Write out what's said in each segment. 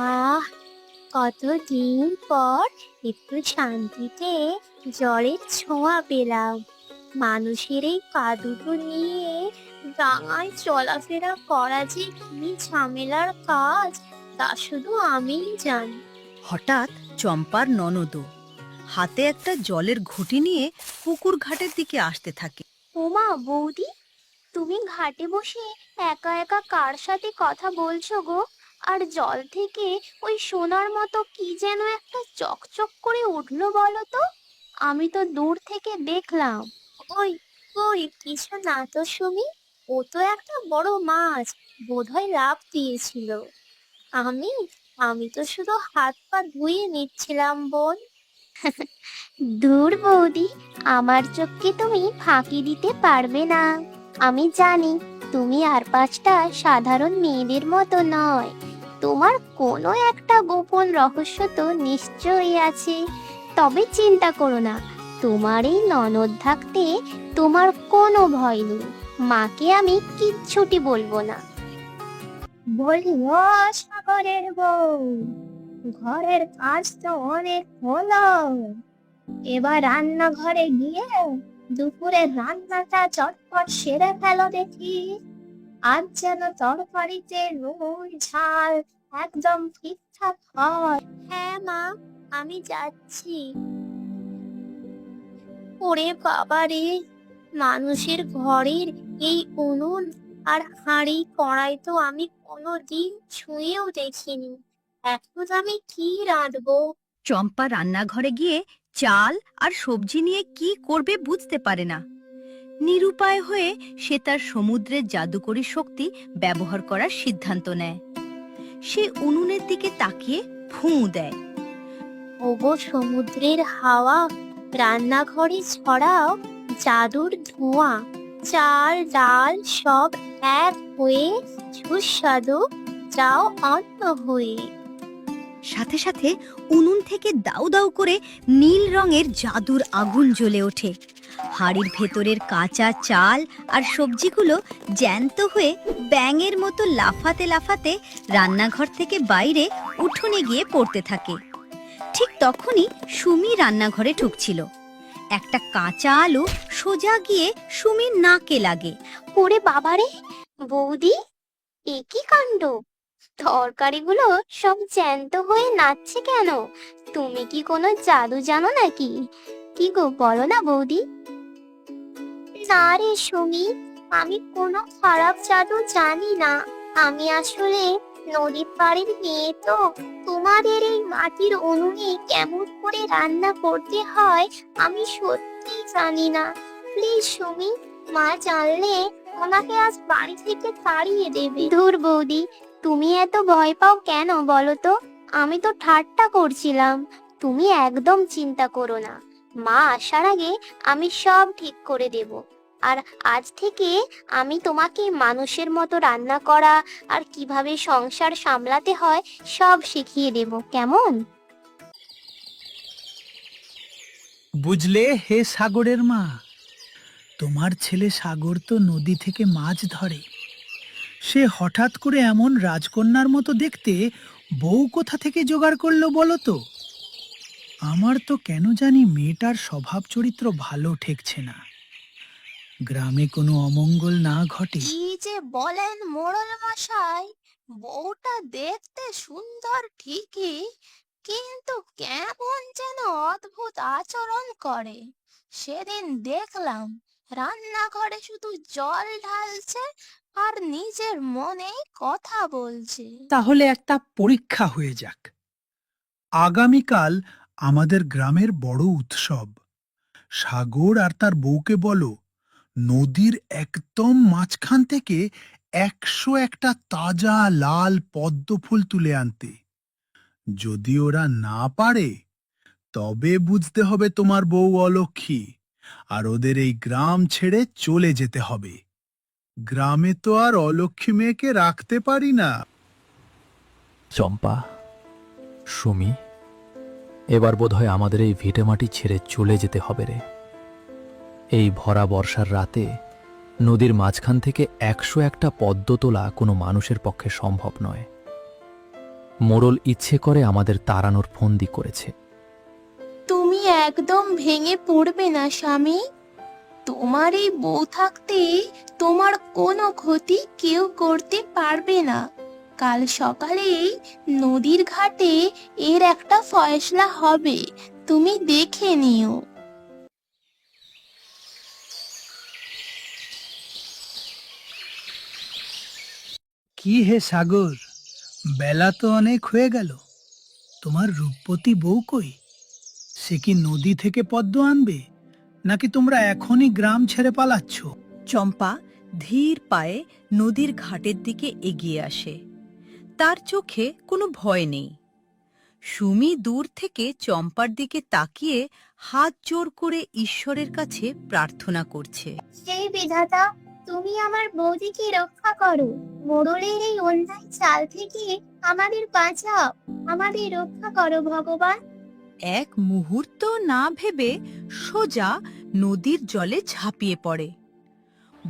আহ, কতদিন পর একটু শান্তিতে জলের ছোঁয়া পেলাম। মানুষের এই পা দুটো নিয়ে ডাঙায় চলাফেরা করা যে কি ঝামেলার কাজ, তা শুধু আমিই জানি। হঠাৎ চম্পার ননদ হাতে একটা জলের ঘটি নিয়ে পুকুর ঘাটের দিকে আসতে থাকে। ওমা বৌদি, তুমি ঘাটে বসে একা একা কার সাথে কথা বলছো গো? আর জল থেকে ওই সোনার মতো কি যেন একটা চকচক করে উঠলো বলো তো? আমি তো দূর থেকে দেখলাম। ওই ওই কিছু না তো সুমি, ও তো একটা বড় মাছ, বোধহয় লাফ দিয়েছিল। আমি আমি তো শুধু হাত পা ধুয়ে নিচ্ছিলাম বোন। দূর বৌদি, আমার চোখকে তুমি ফাঁকি দিতে পারবে না। আমি জানি তুমি আর পাঁচটা সাধারণ মেয়েদের মতো নয়। তোমার কোনো একটা গোপন রহস্য তো নিশ্চয়ই আছে। তবে চিন্তা করো না, তোমার এই ননদ থাকতে তোমার কোনো ভয় নেই। মাকে আমি কিচ্ছুটি বলবো না। বলি ও সাগরের বউ, ঘরের কাজ তো অনেক হলো, এবার রান্নাঘরে গিয়ে দুপুরের রান্নাটা চটপট সেরে ফেলো দেখি। আজ যেন তরকারিতে নুন ঝাল একদম ঠিকঠাক হয়। হ্যাঁ মা, আমি যাচ্ছি। ওরে বাবা রে, মানুষের ঘরের এই উনুন আর হাঁড়ি কড়াই তো আমি কোনোদিন ছুঁয়েও দেখিনি। এখন আমি কি রাঁধবো? চম্পা রান্নাঘরে গিয়ে চাল আর সবজি নিয়ে কি করবে বুঝতে পারে না। নিরুপায় হয়ে সে তার সমুদ্রের জাদুকরী শক্তি ব্যবহার করার সিদ্ধান্ত নেয়। সে উনুনের দিকে তাকিয়ে ফুঁ দেয়। ওগো সমুদ্রের হাওয়া, রান্নাঘরে ছড়াও জাদুর ধোঁয়া। চাল ডাল সব এক হয়ে সুস্বাদু যাও অন্ন হয়ে। সাথে সাথে উনুন থেকে দাউ দাউ করে নীল রঙের জাদুর আগুন জ্বলে ওঠে। হাড়ির ভেতরের কাঁচা চাল আর সবজিগুলো জ্যান্ত হয়ে ব্যাঙের মতো লাফাতে লাফাতে রান্নাঘর থেকে বাইরে উঠোনে গিয়ে পড়তে থাকে। ঠিক তখনই সুমি রান্নাঘরে ঢুকছিল। একটা কাঁচা আলু সোজা গিয়ে সুমির নাকে লাগে। ওরে বাবারে বৌদি, এ কি কাণ্ড! তরকারিগুলো সব জ্যান্ত হয়ে নাচছে কেন? তুমি কি কোনো জাদু জানো নাকি? কি গো বলো না বৌদি। না রে সুমি, আমি কোনো খারাপ জাদু জানি না। আমি আসলে নদীর পাড়ের মেয়ে তো। তোমাদের এই মাটির উনুনে কেমন করে রান্না করতে হয় আমি সত্যিই জানি না। প্লিজ সুমি, মা জানলে ওনাকে আজ বাড়ি থেকে তাড়িয়ে দেবে। ধুর বৌদি, তুমি এত ভয় পাও কেন বলো তো? আমি তো ঠাট্টা করছিলাম। তুমি একদম চিন্তা করো না, মা আসার আগে আমি সব ঠিক করে দেব। আর আজ থেকে আমি তোমাকে মানুষের মতো রান্না করা আর কিভাবে সংসার সামলাতে হয় সব শিখিয়ে দেব, কেমন? বুঝলে হে সাগরের মা, তোমার ছেলে সাগর তো নদী থেকে মাছ ধরে। সে হঠাৎ করে এমন রাজকন্যার মতো দেখতে বউ কোথা থেকে জোগাড় করলো বলো তো? আমার তো কেন জানি মেয়েটার স্বভাব চরিত্র ভালো ঠেকছে না। গ্রামে কোনো অমঙ্গল না ঘটে। কি যে বলেন মোড়ল মশাই, বউটা দেখতে সুন্দর ঠিকই, কিন্তু কেমন যেন অদ্ভুত আচরণ করে। সেদিন দেখলাম রান্নাঘরে শুধু জল ঢালছে আর নিজের মনেই কথা বলছে। তাহলে একটা পরীক্ষা হয়ে যাক। আগামীকাল আমাদের গ্রামের বড় উৎসব। সাগর আর তার বউকে বলো নদীর একদম মাঝখান থেকে ১০১টা তাজা লাল পদ্ম ফুল তুলে আনতে। যদি ওরা না পারে তবে বুঝতে হবে তোমার বউ অলক্ষী, আর ওদের এই গ্রাম ছেড়ে চলে যেতে হবে। গ্রামে তো আর অলক্ষী মেয়েকে রাখতে পারি না। চম্পা, সুমি, এবার বোধহয় আমাদের এই ভিটেমাটি ছেড়ে চলে যেতে হবে রে। এই ভরা বর্ষার রাতে নদীর মাঝখান থেকে 101টা পদ্ম তোলা কোনো মানুষের পক্ষে সম্ভব নয়। মোড়ল ইচ্ছে করে আমাদের তাড়ানোর ফন্দি করেছে। তুমি একদম ভেঙে পড়বে না স্বামী। তোমার এই বউ থাকতে তোমার কোনো ক্ষতি কেউ করতে পারবে না। কাল সকালেই নদীর ঘাটে এর একটা ফয়সলা হবে, তুমি দেখে নিও। কি হে সাগর, বেলা তো অনেক হয়ে গেল। তোমার রূপবতী বউ কই? সে কি নদী থেকে পদ্ম আনবে, নাকি তোমরা এখনই গ্রাম ছেড়ে পালাচ্ছ? চম্পা ধীর পায়ে নদীর ঘাটের দিকে এগিয়ে আসে। তার চোখে কোনো ভয় নেই। সুমি দূর থেকে চম্পার দিকে তাকিয়ে হাত জোর করে ঈশ্বরের কাছে প্রার্থনা করছে। সেই বিধাতা, তুমি আমার বৌদিকে রক্ষা করো। মোড়লের এই অন্যায় চাল থেকে আমাদের বাঁচাও, আমাদের রক্ষা করো ভগবান। এক মুহূর্ত না ভেবে সোজা নদীর জলে ঝাঁপিয়ে পড়ে।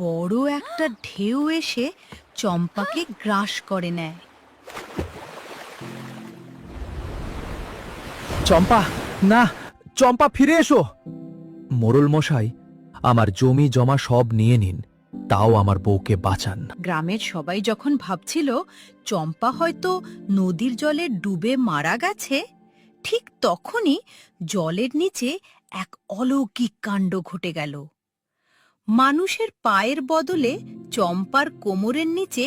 বড় একটা ঢেউ এসে চম্পাকে গ্রাস করে নেয়। চম্পা, না, চম্পা ফিরে এসো। মোড়ল মশাই, আমার জমি জমা সব নিয়ে নিন, তাও আমার বউকে বাঁচান। গ্রামের সবাই যখন ভাবছিল চম্পা হয়তো নদীর জলে ডুবে মারা গেছে, ঠিক তখনই জলের নিচে এক অলৌকিক কাণ্ড ঘটে গেল। মানুষের পায়ের বদলে চম্পার কোমরের নিচে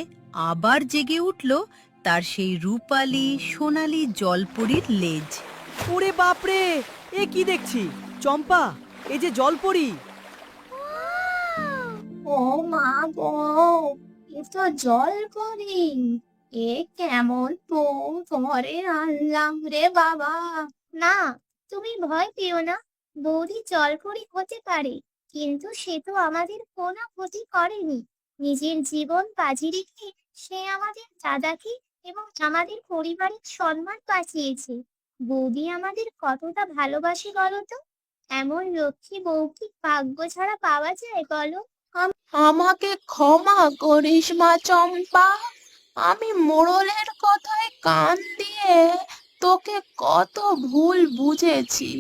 আবার জেগে উঠল তার সেই রূপালী সোনালী জলপরীর লেজ। ওরে বাপরে, এ কি দেখছি? চম্পা, এ যে জলপরি। ও মা গো, এ তো জল পরি। এ কেমন বউ ঘরে আনলাম রে বাবা। না, তুমি ভয় পেও না। বৌদি জলপরি হতে পারে, কিন্তু সে তো আমাদের কোনো ক্ষতি করেনি। নিজের জীবন বাজি রেখে সে আমাদের দাদাকে এবং আমাদের পরিবারের সম্মান বাঁচিয়েছে। বৌদি আমাদের কতটা ভালোবাসে বলো তো। এমন লক্ষ্মী বউ কি ভাগ্য ছাড়া পাওয়া যায় বলো? আমাকে ক্ষমা করিস মা চম্পা। আমি মোড়লের কথায় কান দিয়ে তোকে কত ভুল বুঝেছি।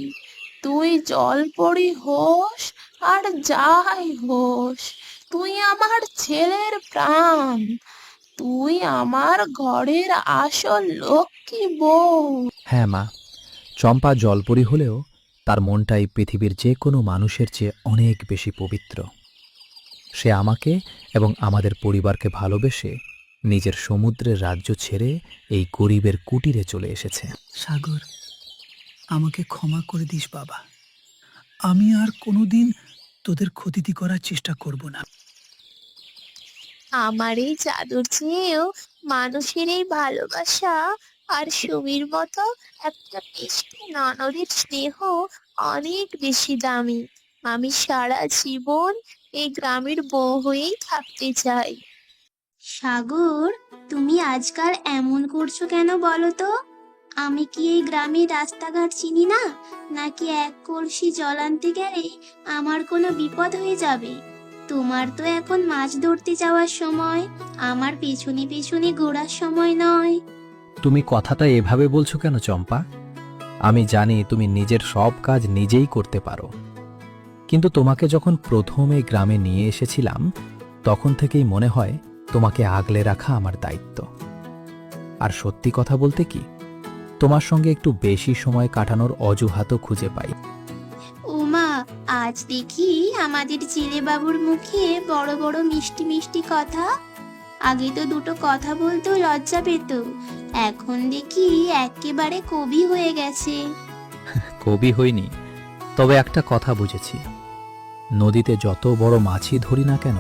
তুই জলপরি হোস আর যাই হোস, তুই আমার ছেলের প্রাণ। তুই আমার ঘরের আসল লক্ষ্মী বউ। হ্যাঁ মা, চম্পা জলপরি হলেও তার মনটা এই পৃথিবীর যে কোনো মানুষের চেয়ে অনেক বেশি পবিত্র। সে আমাকে এবং আমাদের পরিবারকে ভালোবেসে নিজের সমুদ্রের রাজ্য ছেড়ে এই গরিবের কুটিরে চলে এসেছে। সাগর, আমাকে ক্ষমা করে দিস বাবা। আমি আর কোনোদিন তোদের ক্ষতি করার চেষ্টা করব না। আমার এই জাদুর চেয়েও মানুষের এই ভালোবাসা আর সুমির মতো একটা মিষ্টি ননদের স্নেহ অনেক বেশি দামি। আমি সারা জীবন এই গ্রামের বউ হয়েই থাকতে চাই। সাগর, তুমি আজকাল এমন করছো কেন বলো তো? আমি কি এই গ্রামের রাস্তাঘাট চিনি না, নাকি এক কলসি জল আনতে গেলে আমার কোনো বিপদ হয়ে যাবে? তোমার তো এখন মাছ ধরতে যাওয়ার সময়, আমার পেছনে পেছনে ঘোরার সময় নয়। তুমি কথাটা এভাবে বলছো কেন চম্পা? আমি জানি তুমি নিজের সব কাজ নিজেই করতে পারো, কিন্তু তোমাকে যখন প্রথম এই গ্রামে নিয়ে এসেছিলাম তখন থেকেই মনে হয় তোমাকে আগলে রাখা আমার দায়িত্ব। আর সত্যি কথা বলতে কি, তোমার সঙ্গে একটু বেশি সময় কাটানোর অজুহাতও খুঁজে পাই। উমা, আজ দেখি আমাদের ছেলে বাবুর মুখে বড় বড় মিষ্টি মিষ্টি কথা। আগে তো দুটো কথা বলতেও লজ্জা পেত, এখন দেখি একেবারে কবি হয়ে গেছে। কবি হইনি, তবে একটা কথা বুঝেছি, নদীতে যত বড় মাছই ধরি না কেন,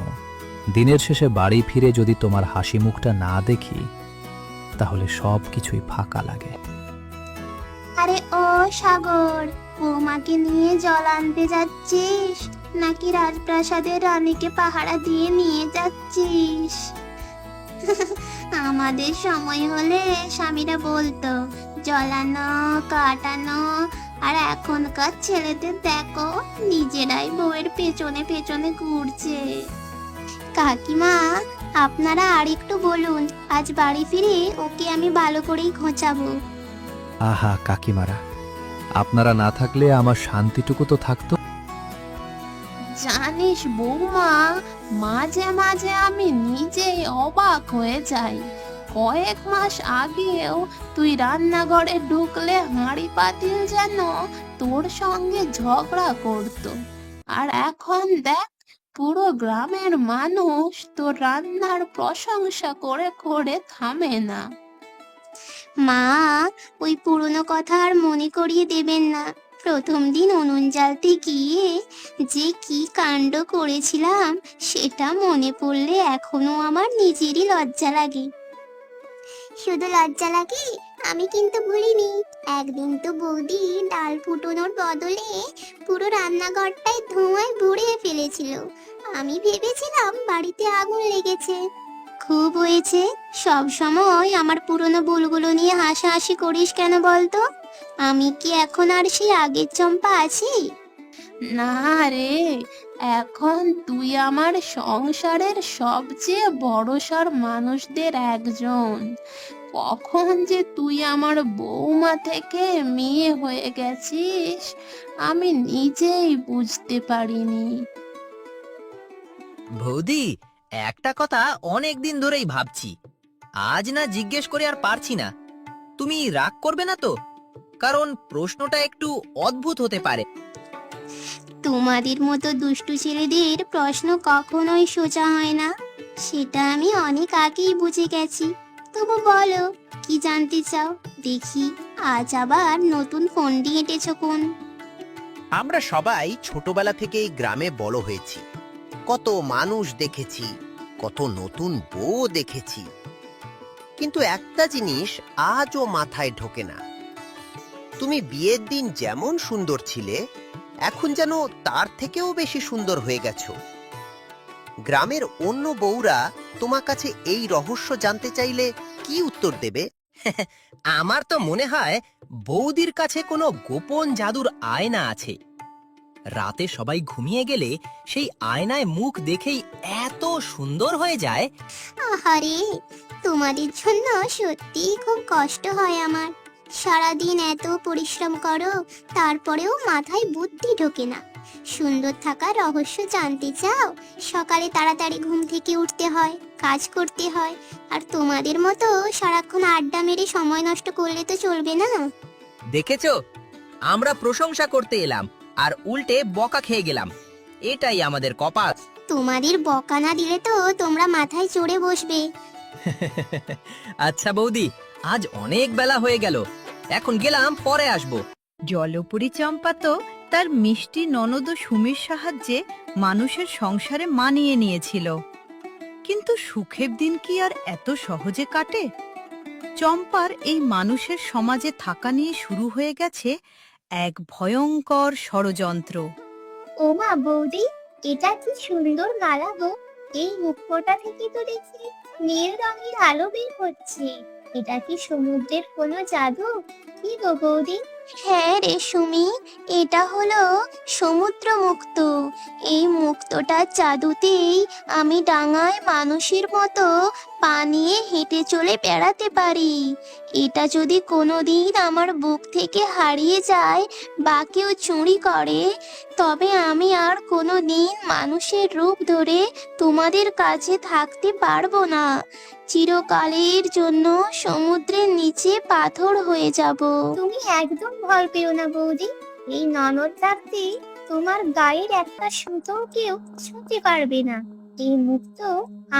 দিনের শেষে বাড়ি ফিরে যদি তোমার হাসি মুখটা না দেখি তাহলে সব কিছুই ফাঁকা লাগে। আরে ও সাগর, বৌমাকে নিয়ে জল আনতে যাচ্ছিস, নাকি রাজপ্রাসাদের রানীকে পাহারা দিয়ে নিয়ে যাচ্ছিস? আমাদের সময় হলে স্বামীরা বলতো জলানো কাটানো, আর এখনকার ছেলেদের দেখো নিজেরাই বউয়ের পেছনে পেছনে ঘুরছে। কাকিমা, আপনারা আরেকটু বলুন, আজ বাড়ি ফিরে ওকে আমি ভালো করেই খোঁচাবো। আহা কাকিমারা, আপনারা না থাকলে আমার শান্তিটুকু তো থাকতো। জানিস বৌমা, মাঝে মাঝে আমি নিজেই অবাক হয়ে যাই। কয়েক মাস আগেও তুই রান্নাঘরে ঢুকলে হাঁড়ি পাতিল যেন তোর সঙ্গে ঝগড়া করত, আর এখন দেখ পুরো গ্রামের মানুষ তোর রান্নার প্রশংসা করে করে থামে না। মা, ওই পুরনো কথা আর মনে করিয়ে দেবেন না। প্রথম দিন উনুন জ্বালতে গিয়ে যে কি কাণ্ড করেছিলাম সেটা মনে পড়লে এখনো আমার নিজেরই লজ্জা লাগে। শুধু লজ্জা লাগে, আমি কিন্তু ভুলিনি। একদিন তো বৌদি ডাল ফুটানোর বদলে পুরো রান্নাঘরটাই ধোঁয়ায় ভরে ফেলেছিল। আমি ভেবেছিলাম বাড়িতে আগুন লেগেছে। খুব হয়েছে, সব সময় আমার পুরনো ভুলগুলো নিয়ে হাসাহাসি করিস কেন বলতো? আমি কি এখন আর সেই আগের চম্পা আছি? না রে, এখন তুই আমার সংসারের সবচেয়ে বড়সড় মানুষদের একজন। কখন যে তুই আমার বৌমা থেকে মেয়ে হয়ে গেছিস আমি নিজেই বুঝতে পারিনি। বৌদি, একটা কথা অনেক দিন ধরেই ভাবছি, আজ না জিজ্ঞেস করে আর পারছি না। তুমি রাগ করবে না তো? কারণ প্রশ্নটা একটু অদ্ভুত হতে পারে। তোমাদের মতো দুষ্টু ছেলেদের প্রশ্ন কখনোই সোজা হয় না, সেটা আমি অনেক আগেই বুঝে গেছি। তবু বলো, কি জানতে চাও? দেখি আজ আবার নতুন ফন্ডি এঁটেছো কোন? আমরা সবাই ছোটবেলা থেকেই গ্রামে বড় হয়েছি, কত মানুষ দেখেছি, কত নতুন বউ দেখেছি, কিন্তু একটা জিনিস আজও মাথায় ঢোকে না। তুমি বিয়ের দিন যেমন সুন্দর ছিলে, এখন যেন তার থেকেও বেশি সুন্দর হয়ে গেছো। গ্রামের অন্য বউরা তোমার কাছে এই রহস্য জানতে চাইলে কি উত্তর দেবে? আমার তো মনে হয় বৌদির কাছে কোনো গোপন জাদুর আয়না আছে। রাতে সবাই ঘুমিয়ে গেলে সেই আয়নায় মুখ দেখেই এত সুন্দর হয়ে যায়। আহারে, তোমাদের জন্য সত্যিই খুব কষ্ট হয় আমার। সারাদিন এত পরিশ্রম করো, তারপরেও মাথায় বুদ্ধি ঢোকে না। সুন্দর থাকার রহস্য জানতে চাও? সকালে তাড়াতাড়ি ঘুম থেকে উঠতে হয়, কাজ করতে হয়, আর তোমাদের মতো সারাক্ষণ আড্ডা মেরে সময় নষ্ট করলে তো চলবে না। দেখেছো, আমরা প্রশংসা করতে এলাম আর উল্টে বকা খেয়ে গেলাম। এটাই আমাদের কপাল। তোমাদের বকা না দিলে তো তোমরা মাথায় চড়ে বসবে। আচ্ছা বৌদি, আজ অনেক বেলা হয়ে গেল, এখন গেলাম, পরে আসবো। জলপুরি চম্পা তো তার মিষ্টি ননদ ও সুমির সাহায্যে মানুষের সংসারে মানিয়ে নিয়েছিল। কিন্তু সুখের দিন কি আর এত সহজে কাটে? চম্পার এই মানুষের সমাজে থাকা নিয়ে শুরু হয়ে গেছে এক ভয়ঙ্কর ষড়যন্ত্র। ওমা বৌদি, এটা কি সুন্দর মালা গো! এই মুখটা থেকে তো দেখি নীল রঙের আলো বের হচ্ছে। এটা কি সমুদ্রের কোনো জাদু? কি গো বৌদি? হ্যাঁ রে সুমি, এটা হলো সমুদ্র মুক্ত। এই মুক্তটার জাদুতেই আমি ডাঙায় মানুষের মতো পা নিয়ে হেঁটে চলে বেড়াতে পারি। এটা যদি কোনোদিন আমার বুক থেকে হারিয়ে যায় বা কেউ চুরি করে, তবে আমি আর কোনোদিন মানুষের রূপ ধরে তোমাদের কাছে থাকতে পারবো না। চিরকালের জন্য সমুদ্রের নিচে পাথর হয়ে যাব। তুমি একদম ভয় পেও না বৌদি, এই ননদ থাকতে তোমার গায়ের একটা সুতো কেউ ছুঁতে পারবে না। এই মুক্ত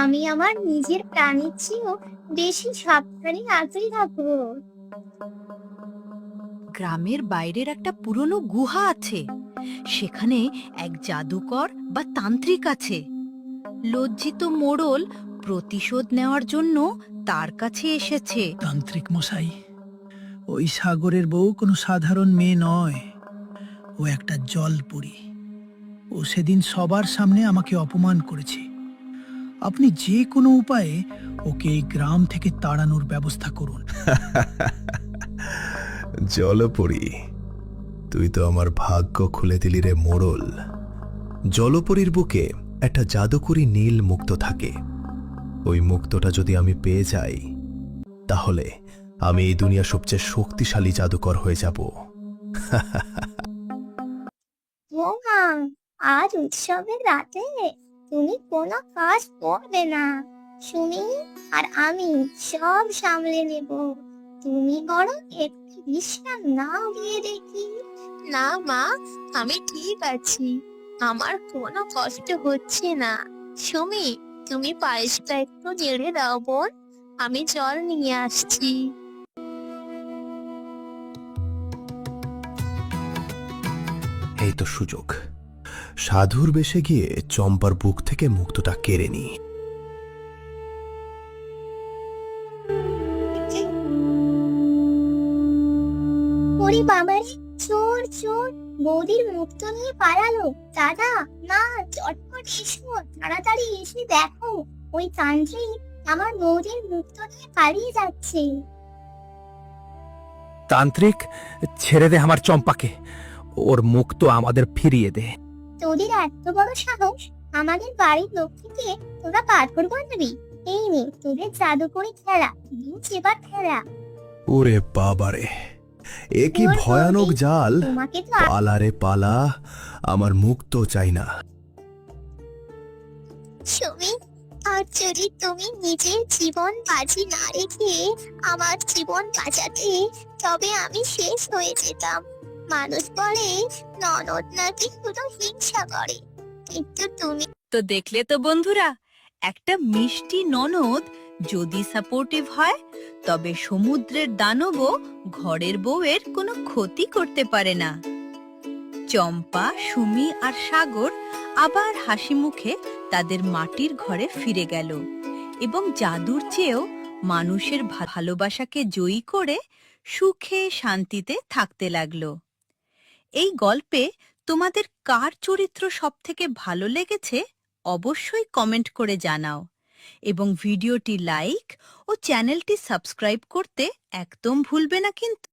আমি আমার নিজের প্রাণের চেয়েও বেশি সাবধানে আঁকড়ে থাকবো। গ্রামের বাইরের একটা পুরনো গুহা আছে, সেখানে এক জাদুকর বা তান্ত্রিক আছে। লজ্জিত মোড়ল প্রতিশোধ নেওয়ার জন্য তার কাছে এসেছে। তান্ত্রিক মশাই, ওই সাগরের বউ কোনো সাধারণ মেয়ে নয়, ও একটা জলপরী। ও সেদিন সবার সামনে আমাকে অপমান করেছে। আপনি যে কোনো উপায়ে ওকে এই গ্রাম থেকে তাড়ানোর ব্যবস্থা করুন। জলপরী, তুই তো আমার ভাগ্য খুলে দিলি রে মোড়ল। জলপরীর বুকে একটা জাদুকরি নীল মুক্ত থাকে। ওই মুক্তটা যদি আমি পেয়ে যাই, তাহলে আমি এই দুনিয়ার সবচেয়ে শক্তিশালী জাদুকর হয়ে যাব। বৌমা, আজ উৎসবের রাতে তুমি কোনো কাজ করবে না। সুমি আর আমি সব সামলে নেব। তুমি বরং একটু বিশ্রাম নাও গিয়ে দেখি। না মা, আমি ঠিক আছি, আমার কোনো কষ্ট হচ্ছে না। সুমি, তুমি পায়েসটা একটু নেড়ে দাও বোন, আমি জল নিয়ে আসছি। এই তো সুযোগ। সাধুর বেশে গিয়ে চম্পার বুক থেকে মুক্তটা কেড়ে নি। ওরে বাবারে, চোর চোর, বৌদির মুক্ত নিয়ে পালালো। দাদা, মা, চটপট এসো, তাড়াতাড়ি এসে দেখো, ওই তান্ত্রিক আমার বৌদির মুক্ত নিয়ে পালিয়ে যাচ্ছে। তান্ত্রিক, ছেড়ে দে আমার চম্পাকে, ওর মুখ তো আমাদের ফিরিয়ে দে। তোদের এত বড় সাহস, আমাদের বাড়ির লক্ষ্মীকে তোরা পাথর বানাবি? এই নে তোদের জাদুকরি খেলা, চেপার খেলা। ওরে বাবারে, এ কি ওর ভয়ানক বৌদি, জাল! তোমাকে তো পালা রে পালা, আমার মুক্ত চাই না। সুমি, আর যদি তুমি নিজের জীবন বাজি না রেখে আমার জীবন বাঁচাতে, তবে আমি শেষ হয়ে যেতাম। মানুষ বলে ননদ নাকি শুধু হিংসা করে, কিন্তু তুমি তো দেখলে তো বন্ধুরা, একটা মিষ্টি ননদ যদি সাপোর্টিভ হয়, তবে সমুদ্রের দানবও ঘরের বউয়ের কোনো ক্ষতি করতে পারে না। চম্পা, সুমি আর সাগর আবার হাসি মুখে তাদের মাটির ঘরে ফিরে গেল এবং জাদুর চেয়েও মানুষের ভালোবাসাকে জয়ী করে সুখে শান্তিতে থাকতে লাগলো। এই গল্পে তোমাদের কার চরিত্র সবথেকে ভালো লেগেছে অবশ্যই কমেন্ট করে জানাও এবং ভিডিওটি লাইক ও চ্যানেলটি সাবস্ক্রাইব করতে একদম ভুলবে না কিন্তু।